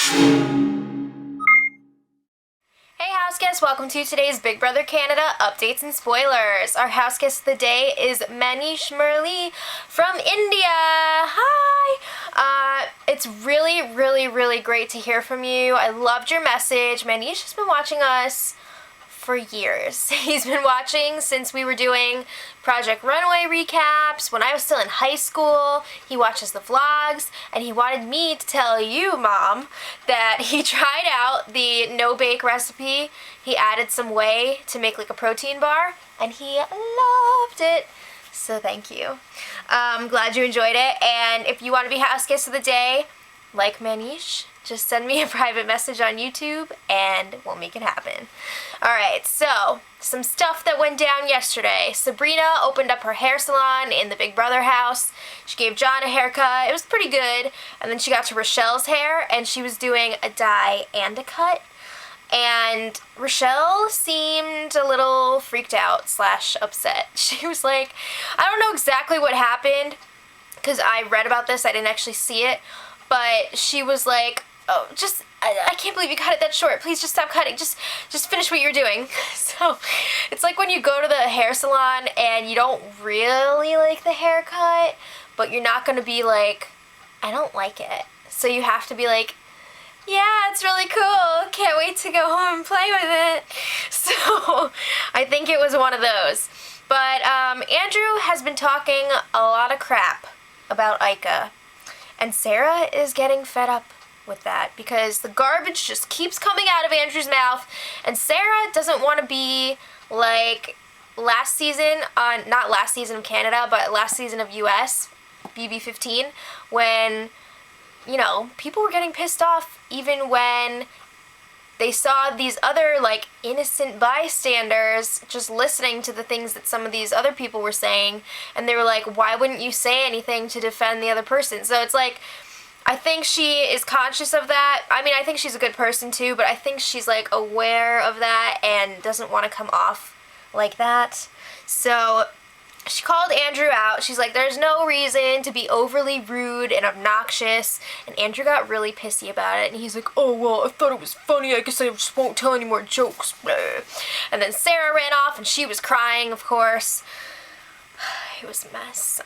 Hey house guests, welcome to today's Big Brother Canada updates and spoilers. Our house guest of the day is Manish Murli from India. Hi! It's really great to hear from you. I loved your message. Manish has been watching us for years. He's been watching since we were doing Project Runway recaps, when I was still in high school. He watches the vlogs, and he wanted me to tell you, Mom, that he tried out the no-bake recipe. He added some whey to make like a protein bar, and he loved it. So thank you. I'm glad you enjoyed it, and if you want to be house guest of the day, like Manish, just send me a private message on YouTube and we'll make it happen. Alright, so some stuff that went down yesterday. Sabrina opened up her hair salon in the Big Brother house. She gave John a haircut. It was pretty good. And then she got to Rochelle's hair and she was doing a dye and a cut. And Rochelle seemed a little freaked out / upset. She was like, I don't know exactly what happened because I read about this. I didn't actually see it. But she was like, oh, I can't believe you cut it that short. Please just stop cutting. Just finish what you're doing. So it's like when you go to the hair salon and you don't really like the haircut, but you're not going to be like, I don't like it. So you have to be like, yeah, it's really cool. Can't wait to go home and play with it. So I think it was one of those. But Andrew has been talking a lot of crap about Ica. And Sarah is getting fed up with that because the garbage just keeps coming out of Andrew's mouth, and Sarah doesn't want to be like last season not last season of Canada, but last season of US, BB15, when, you know, people were getting pissed off even when they saw these other, like, innocent bystanders just listening to the things that some of these other people were saying, and they were like, why wouldn't you say anything to defend the other person? So it's like, I think she is conscious of that. I mean, I think she's a good person too, but I think she's, like, aware of that and doesn't want to come off like that. So she called Andrew out. She's like, there's no reason to be overly rude and obnoxious. And Andrew got really pissy about it. And he's like, oh, well, I thought it was funny. I guess I just won't tell any more jokes. And then Sarah ran off and she was crying, of course. It was a mess.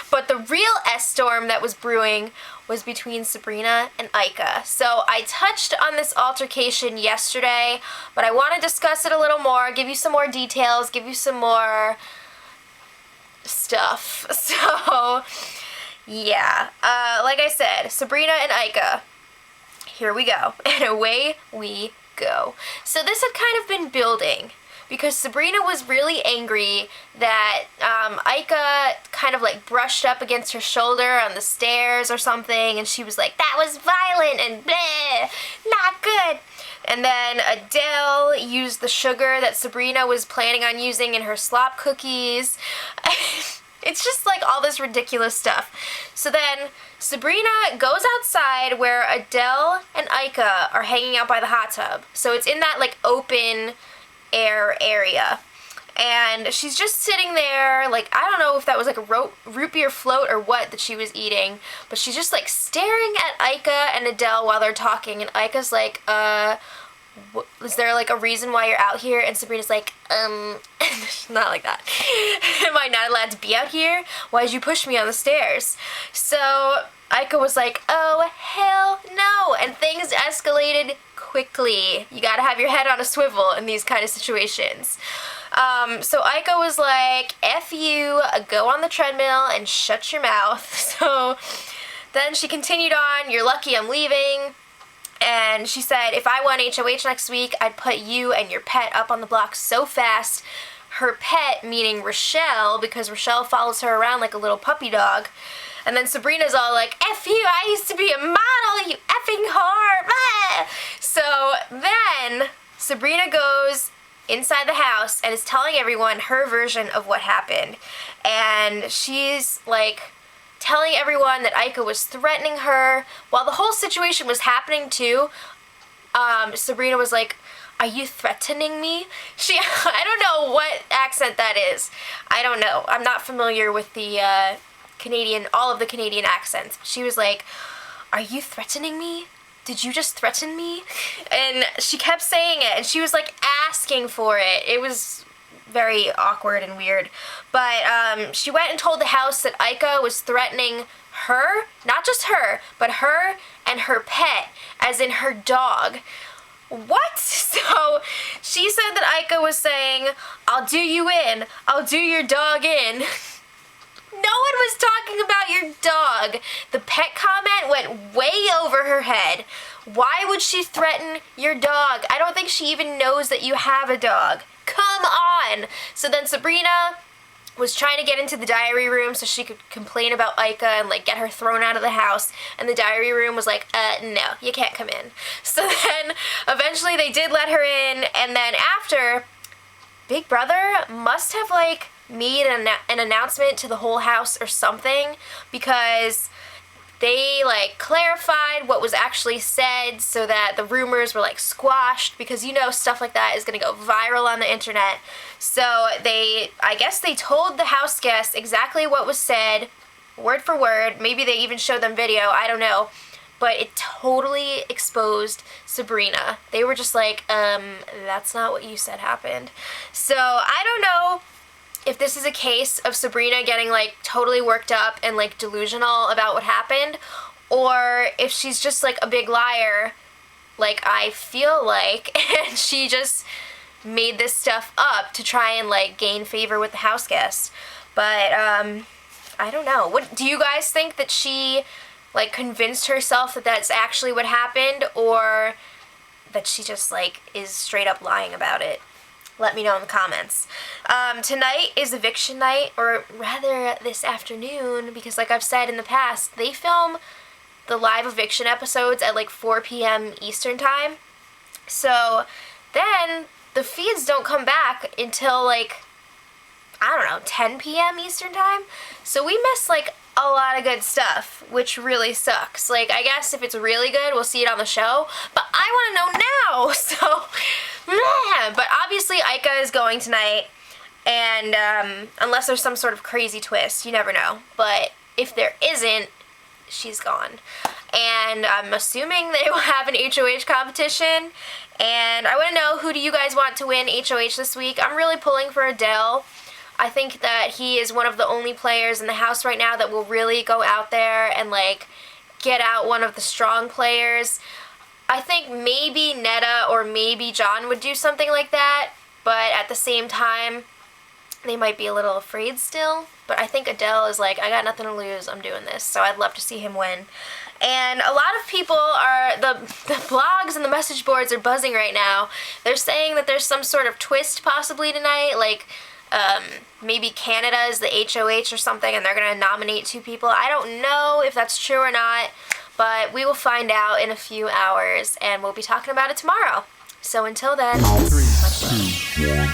But the real S-storm that was brewing was between Sabrina and Ica. So I touched on this altercation yesterday, but I want to discuss it a little more, give you some more details, give you some more stuff. So yeah, like I said, Sabrina and Ica, here we go, and away we go. So this had kind of been building because Sabrina was really angry that Ica kind of like brushed up against her shoulder on the stairs or something, and she was like, that was violent and bleh, not good. And then Adele used the sugar that Sabrina was planning on using in her slop cookies. It's just like all this ridiculous stuff. So then Sabrina goes outside where Adele and Ica are hanging out by the hot tub. So it's in that like open air area. And she's just sitting there, like, I don't know if that was like a root beer float or what that she was eating, but she's just like staring at Ica and Adele while they're talking, and Ica's like, is there like a reason why you're out here? And Sabrina's like, not like that. Am I not allowed to be out here? Why did you push me on the stairs? So Ica was like, oh, hell no. And things escalated quickly. You gotta have your head on a swivel in these kind of situations. So Ica was like, F you, go on the treadmill and shut your mouth. So then she continued on, you're lucky I'm leaving. And she said, if I won HOH next week, I'd put you and your pet up on the block so fast. Her pet, meaning Rochelle, because Rochelle follows her around like a little puppy dog. And then Sabrina's all like, F you, I used to be a model, you effing whore. Blah! So then Sabrina goes inside the house and is telling everyone her version of what happened. And she's like telling everyone that Ica was threatening her. While the whole situation was happening too, Sabrina was like, are you threatening me? I don't know what accent that is. I don't know. I'm not familiar with the all of the Canadian accents. She was like, are you threatening me? did you just threaten me? And she kept saying it, and she was like asking for it. It was very awkward and weird. But she went and told the house that Ica was threatening her, not just her, but her and her pet, as in her dog. What? So she said that Ica was saying, I'll do you in, I'll do your dog in. No one was talking about your dog. The pet comment went way over her head. Why would she threaten your dog? I don't think she even knows that you have a dog. Come on! So then Sabrina was trying to get into the diary room so she could complain about Ica and like get her thrown out of the house, and the diary room was like, no, you can't come in. So then eventually they did let her in, and then after, Big Brother must have like made an announcement to the whole house or something, because they like clarified what was actually said so that the rumors were like squashed, because you know stuff like that is going to go viral on the internet. So I guess they told the house guests exactly what was said, word for word. Maybe they even showed them video, I don't know. But it totally exposed Sabrina. They were just like, that's not what you said happened. So I don't know if this is a case of Sabrina getting like totally worked up and like delusional about what happened, or if she's just like a big liar, like I feel like, and she just made this stuff up to try and like gain favor with the house guests. But I don't know. What do you guys think, that she like convinced herself that that's actually what happened, or that she just like is straight up lying about it? Let me know in the comments. Tonight is eviction night, or rather this afternoon, because like I've said in the past, they film the live eviction episodes at like 4 p.m. Eastern time. So then the feeds don't come back until like, I don't know, 10 p.m. Eastern time. So we miss like a lot of good stuff, which really sucks. Like, I guess if it's really good, we'll see it on the show, but I want to know now. So but obviously Ica is going tonight, and unless there's some sort of crazy twist, you never know. But if there isn't, she's gone. And I'm assuming they will have an HOH competition, and I want to know, who do you guys want to win HOH this week? I'm really pulling for Adele. I think that he is one of the only players in the house right now that will really go out there and like get out one of the strong players. I think maybe Netta or maybe John would do something like that, but at the same time, they might be a little afraid still. But I think Adele is like, I got nothing to lose, I'm doing this. So I'd love to see him win. And a lot of people are, the blogs and the message boards are buzzing right now. They're saying that there's some sort of twist possibly tonight, like maybe Canada is the HOH or something, and they're going to nominate 2 people. I don't know if that's true or not, but we will find out in a few hours, and we'll be talking about it tomorrow. So until then, 3, 2, 1.